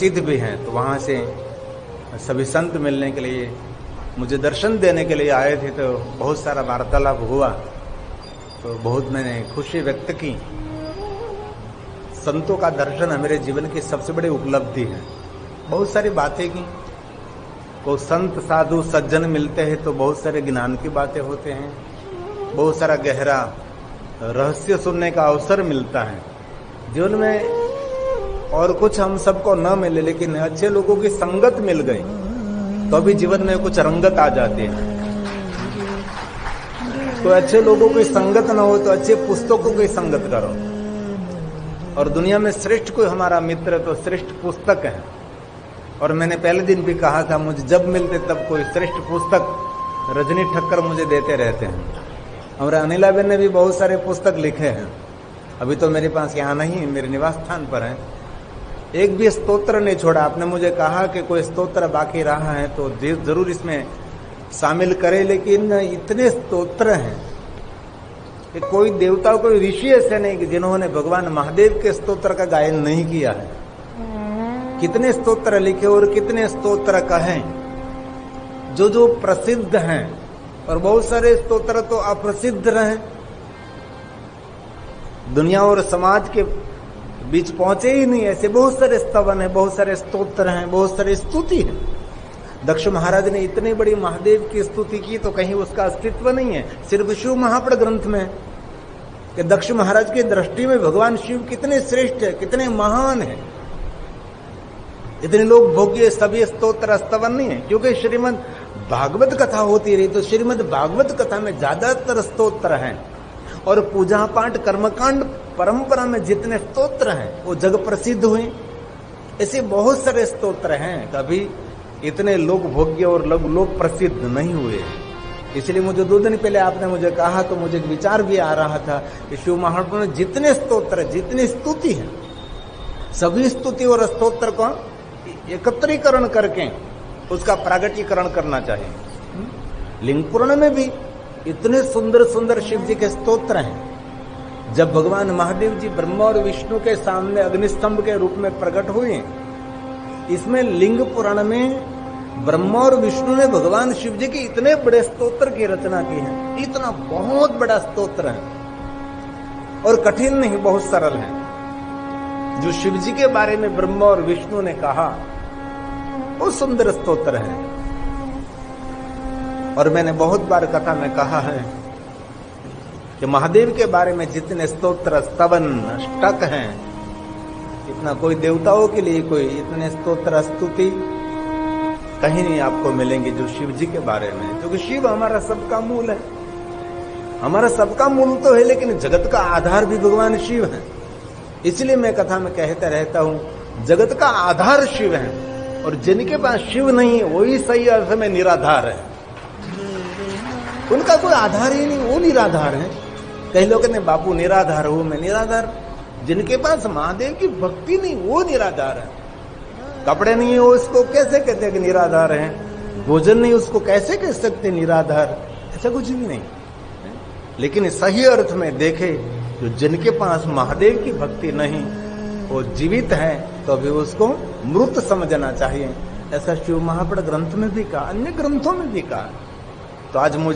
सिद्ध भी हैं, तो वहाँ से सभी संत मिलने के लिए, मुझे दर्शन देने के लिए आए थे। तो बहुत सारा वार्तालाप हुआ, तो बहुत मैंने खुशी व्यक्त की। संतों का दर्शन मेरे जीवन की सबसे बड़ी उपलब्धि है। बहुत सारी बातें की, को संत साधु सज्जन मिलते हैं तो बहुत सारे ज्ञान की बातें होते हैं, बहुत सारा गहरा रहस्य सुनने का अवसर मिलता है जीवन में। और कुछ हम सबको न मिले, लेकिन अच्छे लोगों की संगत मिल गई तो अभी जीवन में कुछ रंगत आ जाती है। तो अच्छे लोगों की संगत न हो तो अच्छे पुस्तकों की संगत करो। और दुनिया में श्रेष्ठ कोई हमारा मित्र तो श्रेष्ठ पुस्तक है। और मैंने पहले दिन भी कहा था, मुझे जब मिलते तब कोई श्रेष्ठ पुस्तक रजनी ठक्कर मुझे देते रहते हैं। हमारे अनिलाबेन ने भी बहुत सारे पुस्तक लिखे हैं, अभी तो मेरे पास यहाँ नहीं, मेरे निवास स्थान पर है। एक भी स्तोत्र नहीं छोड़ा। आपने मुझे कहा कि कोई स्तोत्र बाकी रहा है तो जरूर इसमें शामिल करें, लेकिन इतने स्तोत्र हैं कि कोई देवता कोई ऋषि ऐसे नहीं कि जिन्होंने भगवान महादेव के स्तोत्र का गायन नहीं किया है। कितने स्तोत्र लिखे और कितने स्तोत्र कहें जो जो प्रसिद्ध हैं, और बहुत सारे स्तोत्र तो अप्रसिद्ध रहे, दुनिया और समाज के बीच पहुंचे ही नहीं। ऐसे बहुत सारे स्तवन है, बहुत सारे स्तोत्र हैं, बहुत सारे स्तुति है। दक्ष महाराज ने इतनी बड़ी महादेव की स्तुति की तो कहीं उसका अस्तित्व नहीं है, सिर्फ शिव महापड़ ग्रंथ में कि दक्ष महाराज की दृष्टि में भगवान शिव कितने श्रेष्ठ है, कितने महान है। इतने लोग भोग्य सभी स्तोत्र स्तवन नहीं है, क्योंकि श्रीमद् भागवत कथा होती रही तो श्रीमद् भागवत कथा में ज्यादातर स्तोत्र हैं। और पूजा पाठ कर्मकांड परंपरा में जितने स्तोत्र हैं वो जग प्रसिद्ध हुए। ऐसे बहुत सारे स्तोत्र हैं, कभी इतने लोक भोग्य और लोक प्रसिद्ध नहीं हुए। इसलिए मुझे 2 दिन पहले आपने मुझे कहा तो मुझे विचार भी आ रहा था कि शिव महापुरुष में जितने स्तोत्र, जितनी स्तुति है, सभी स्तुति और स्तोत्र को एकत्रीकरण करके उसका प्रागटीकरण करना चाहिए। लिंग पुराण में भी इतने सुंदर सुंदर शिव जी के स्तोत्र हैं। जब भगवान महादेव जी ब्रह्मा और विष्णु के सामने अग्निस्तंभ के रूप में प्रकट हुए, इसमें लिंग पुराण में ब्रह्मा और विष्णु ने भगवान शिव जी के इतने बड़े स्तोत्र की रचना की है। इतना बहुत बड़ा स्तोत्र है और कठिन नहीं, बहुत सरल है। जो शिव जी के बारे में ब्रह्मा और विष्णु ने कहा वो सुंदर स्तोत्र है। और मैंने बहुत बार कथा में कहा है कि महादेव के बारे में जितने स्तोत्र स्तवन अष्टक हैं, इतना कोई देवताओं के लिए कोई इतने स्तोत्र स्तुति कहीं नहीं आपको मिलेंगे जो शिव जी के बारे में। क्योंकि शिव हमारा सबका मूल है, हमारा सबका मूल तो है, लेकिन जगत का आधार भी भगवान शिव है। इसलिए मैं कथा में कहता रहता हूं, जगत का आधार शिव है, और जिनके पास शिव नहीं है वही सही अर्थ में निराधार है। उनका कोई आधार ही नहीं, वो निराधार है। कई लोग कहते बापू निराधार हो, मैं निराधार। जिनके पास महादेव की भक्ति नहीं वो निराधार है। कपड़े नहीं है वो उसको कैसे कहते हैं कि निराधार है, भोजन नहीं उसको कैसे कह सकते निराधार, ऐसा कुछ भी नहीं। लेकिन सही अर्थ में देखे जो जिनके पास महादेव की भक्ति नहीं वो जीवित है तो अभी उसको मृत समझना चाहिए। ऐसा शिव महापड़ ग्रंथ में भी कहा, अन्य ग्रंथों में भी कहा। तो आज मुझे